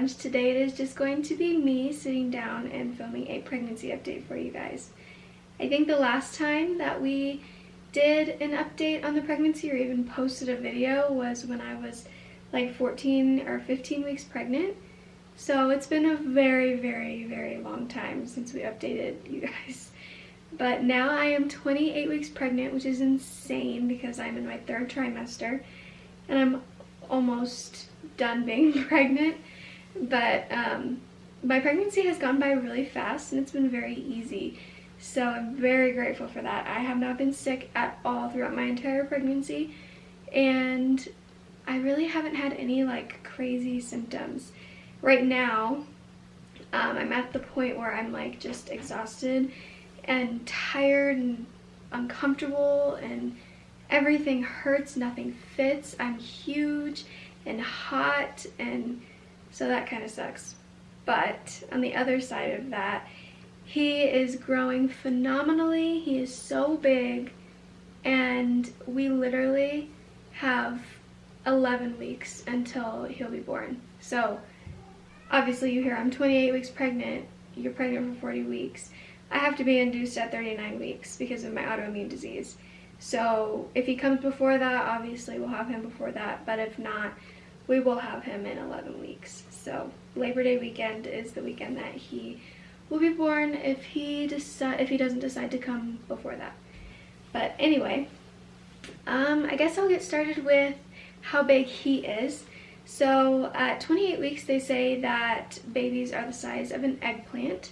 challenge. Today it is just going to be me sitting down and filming a pregnancy update for you guys. I think the last time that we did an update on the pregnancy or even posted a video was when I was like 14 or 15 weeks pregnant. So it's been a very, very, very long time since we updated you guys. But now I am 28 weeks pregnant, which is insane because I'm in my 3rd trimester and I'm almost done being pregnant. But my pregnancy has gone by really fast and it's been very easy. So I'm very grateful for that. I have not been sick at all throughout my entire pregnancy, and I really haven't had any like crazy symptoms. Right now, I'm at the point where I'm like just exhausted and tired and uncomfortable and everything hurts, nothing fits. I'm huge and hot, and so that kind of sucks. But on the other side of that, he is growing phenomenally. He is so big, and we literally have 11 weeks until he'll be born. So obviously you hear I'm 28 weeks pregnant, you're pregnant for 40 weeks. I have to be induced at 39 weeks because of my autoimmune disease. So if he comes before that, obviously we'll have him before that, but if not, we will have him in 11 weeks. So Labor Day weekend is the weekend that he will be born if he doesn't decide to come before that. But anyway, I guess I'll get started with how big he is. So at 28 weeks, they say that babies are the size of an eggplant.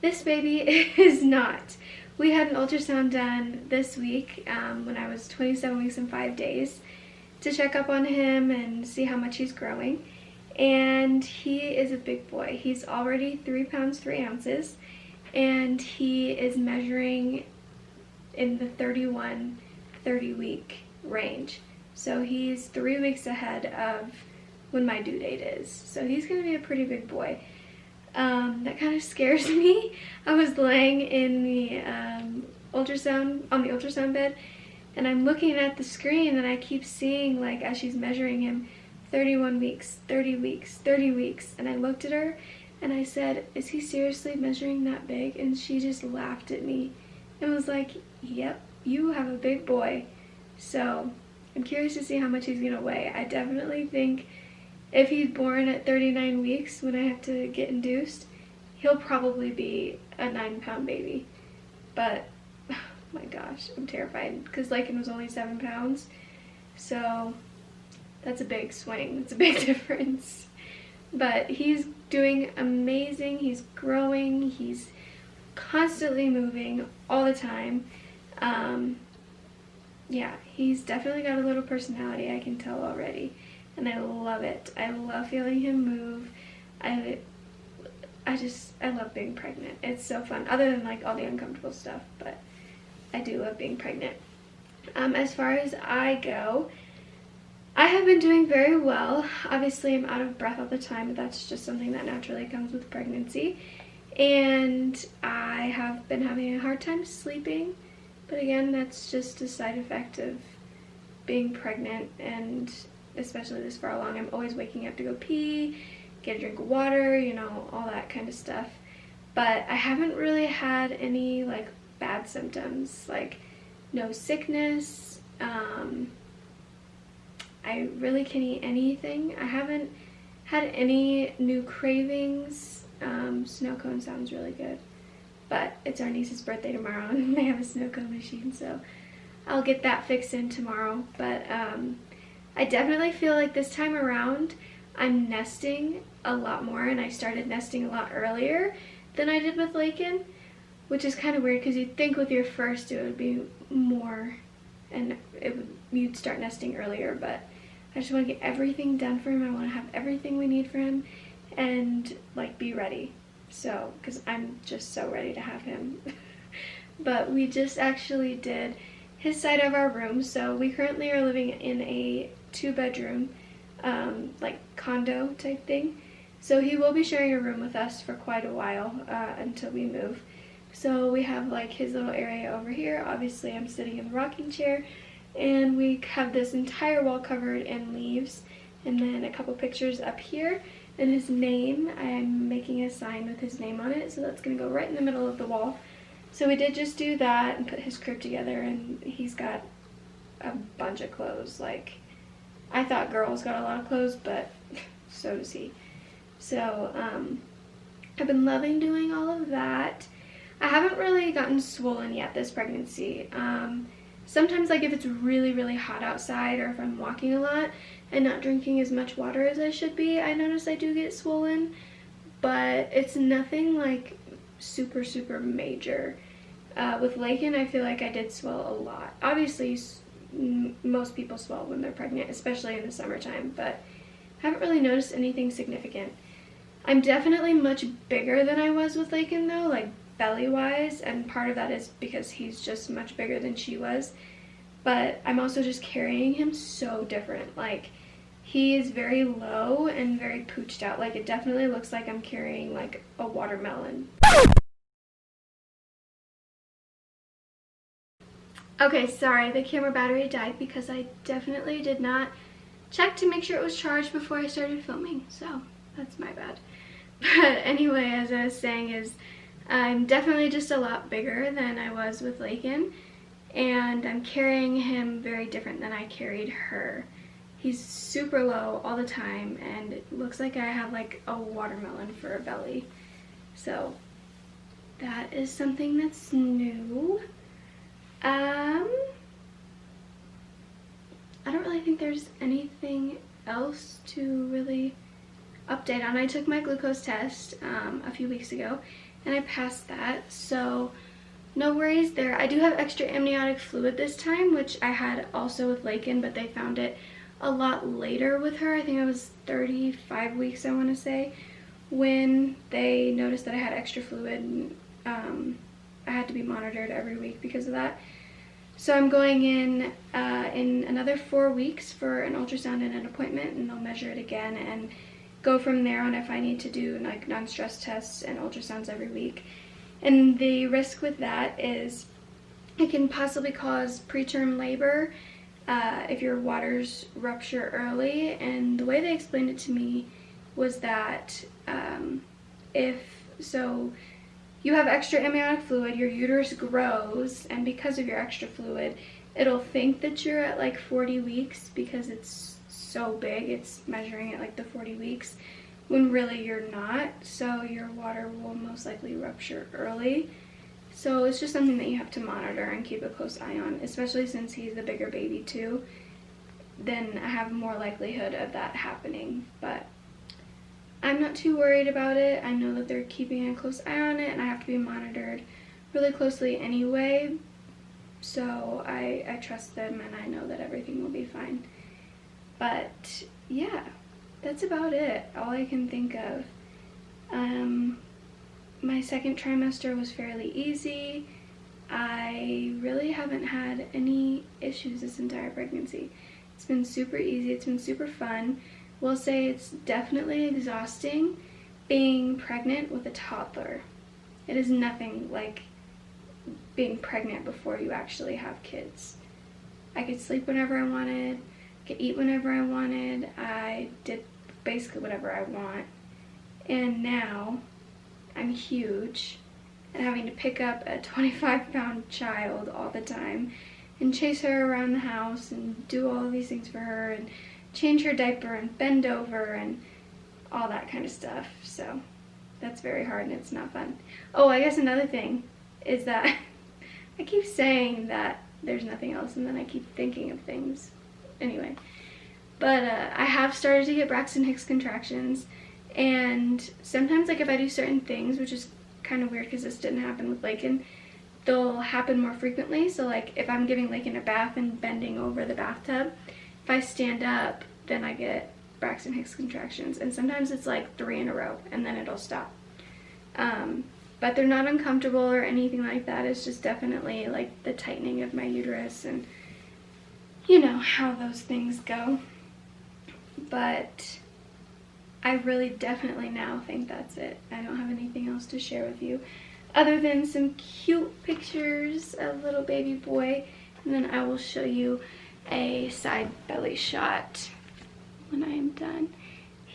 This baby is not. We had an ultrasound done this week when I was 27 weeks and 5 days to check up on him and see how much he's growing. And he is a big boy. He's already 3 pounds 3 ounces, and he is measuring in the 30 week range. So he's 3 weeks ahead of when my due date is. So he's gonna be a pretty big boy. That kind of scares me. I was laying in the on the ultrasound bed, and I'm looking at the screen, and I keep seeing, like, as she's measuring him, 31 weeks, 30 weeks, 30 weeks. And I looked at her and I said, is he seriously measuring that big? And she just laughed at me and was like, yep, you have a big boy. So I'm curious to see how much he's gonna weigh. I definitely think if he's born at 39 weeks when I have to get induced, he'll probably be a 9-pound baby. But oh my gosh, I'm terrified because Lakin was only 7 pounds. So that's a big swing. That's a big difference. But he's doing amazing. He's growing. He's constantly moving all the time. Yeah, he's definitely got a little personality, I can tell already. And I love it. I love feeling him move. I love being pregnant. It's so fun. Other than like all the uncomfortable stuff, but I do love being pregnant. As far as I go, I have been doing very well. Obviously, I'm out of breath all the time, but that's just something that naturally comes with pregnancy. And I have been having a hard time sleeping, but again, that's just a side effect of being pregnant, and especially this far along, I'm always waking up to go pee, get a drink of water, you know, all that kind of stuff. But I haven't really had any like bad symptoms, like no sickness. I really can eat anything. I haven't had any new cravings. Snow cone sounds really good, but it's our niece's birthday tomorrow and they have a snow cone machine, so I'll get that fixed in tomorrow. But I definitely feel like this time around I'm nesting a lot more, and I started nesting a lot earlier than I did with Lakin, which is kind of weird because you'd think with your first it would be more and you'd start nesting earlier, but I just want to get everything done for him. I want to have everything we need for him and like be ready. So, because I'm just so ready to have him. But we just actually did his side of our room. So we currently are living in a 2-bedroom, like condo type thing. So he will be sharing a room with us for quite a while until we move. So we have like his little area over here. Obviously I'm sitting in the rocking chair, and we have this entire wall covered in leaves, and then a couple pictures up here. And his name, I'm making a sign with his name on it, so that's gonna go right in the middle of the wall. So we did just do that and put his crib together, and he's got a bunch of clothes. Like, I thought girls got a lot of clothes, but so does he. So I've been loving doing all of that. I haven't really gotten swollen yet this pregnancy. Sometimes, like, if it's really, really hot outside, or if I'm walking a lot and not drinking as much water as I should be, I notice I do get swollen, but it's nothing like super, super major. With Lakin, I feel like I did swell a lot. Obviously, most people swell when they're pregnant, especially in the summertime, but I haven't really noticed anything significant. I'm definitely much bigger than I was with Lakin though, like belly-wise, and part of that is because he's just much bigger than she was, but I'm also just carrying him so different. Like, he is very low and very pooched out. Like, it definitely looks like I'm carrying like a watermelon. Okay, sorry, the camera battery died because I definitely did not check to make sure it was charged before I started filming, so that's my bad. But anyway, as I was saying, is I'm definitely just a lot bigger than I was with Lakin, and I'm carrying him very different than I carried her. He's super low all the time, and it looks like I have like a watermelon for a belly. So that is something that's new. I don't really think there's anything else to really update on. I took my glucose test a few weeks ago, and I passed that, so no worries there. I do have extra amniotic fluid this time, which I had also with Lakin, but they found it a lot later with her. I think I was 35 weeks, I want to say, when they noticed that I had extra fluid, and I had to be monitored every week because of that. So I'm going in another 4 weeks for an ultrasound and an appointment, and they'll measure it again and go from there on if I need to do like non-stress tests and ultrasounds every week. And the risk with that is it can possibly cause preterm labor if your waters rupture early. And the way they explained it to me was that you have extra amniotic fluid, your uterus grows, and because of your extra fluid, it'll think that you're at like 40 weeks because it's so big, it's measuring at like the 40 weeks, when really you're not, so your water will most likely rupture early. So it's just something that you have to monitor and keep a close eye on, especially since he's a bigger baby too. Then I have more likelihood of that happening, but I'm not too worried about it. I know that they're keeping a close eye on it, and I have to be monitored really closely anyway, so I trust them, and I know that everything will be fine. But yeah, that's about it, all I can think of. My second trimester was fairly easy. I really haven't had any issues this entire pregnancy. It's been super easy, it's been super fun. Will say it's definitely exhausting being pregnant with a toddler. It is nothing like being pregnant before you actually have kids. I could sleep whenever I wanted, I could eat whenever I wanted, I did basically whatever I want. And now I'm huge and having to pick up a 25-pound child all the time and chase her around the house and do all of these things for her and change her diaper and bend over and all that kind of stuff. So that's very hard and it's not fun. Oh, I guess another thing is that I keep saying that there's nothing else, and then I keep thinking of things. Anyway, but I have started to get Braxton Hicks contractions, and sometimes, like, if I do certain things, which is kind of weird because this didn't happen with Lakin, they'll happen more frequently. So like if I'm giving Lakin a bath and bending over the bathtub, if I stand up, then I get Braxton Hicks contractions, and sometimes it's like 3 in a row and then it'll stop. But they're not uncomfortable or anything like that. It's just definitely like the tightening of my uterus, and you know how those things go. But I really definitely now think that's it. I don't have anything else to share with you other than some cute pictures of little baby boy, and then I will show you a side belly shot when I am done.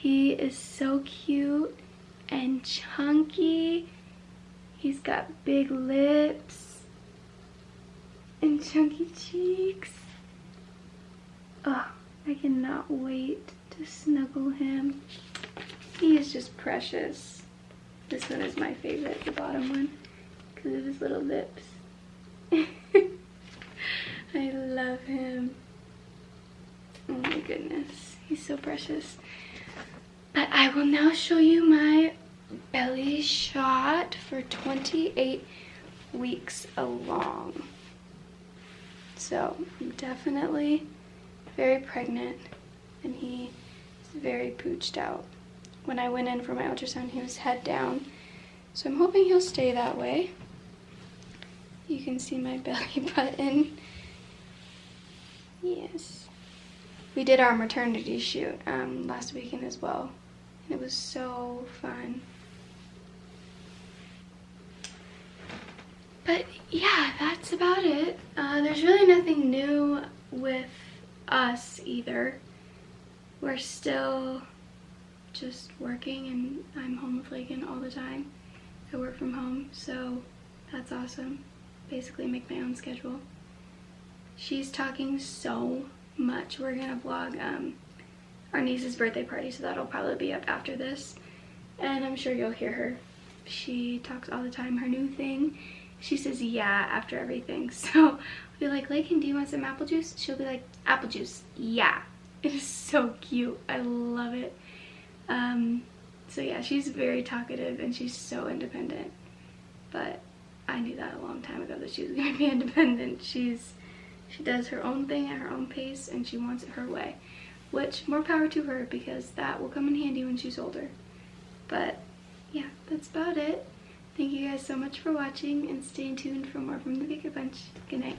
He is so cute and chunky. He's got big lips and chunky cheeks. Oh, I cannot wait to snuggle him. He is just precious. This one is my favorite, the bottom one, because of his little lips. I love him. Oh my goodness, he's so precious. But I will now show you my belly shot for 28 weeks along. So I'm definitely very pregnant, and he is very pooched out. When I went in for my ultrasound, he was head down, so I'm hoping he'll stay that way. You can see my belly button. Yes. We did our maternity shoot last weekend as well, and it was so fun. But yeah, that's about it. There's really nothing new with us either. We're still just working, and I'm home with Lakin all the time. I work from home, so that's awesome. Basically make my own schedule. She's talking so much. We're gonna vlog our niece's birthday party, so that'll probably be up after this, and I'm sure you'll hear her. She talks all the time. Her new thing, she says yeah after everything. So I'll be like, Lakin, do you want some apple juice? She'll be like, apple juice, yeah. It is so cute. I love it. So yeah, she's very talkative and she's so independent. But I knew that a long time ago that she was gonna be independent. She does her own thing at her own pace, and she wants it her way. Which, more power to her, because that will come in handy when she's older. But yeah, that's about it. Thank you guys so much for watching, and stay tuned for more from the Vika Bunch. Good night.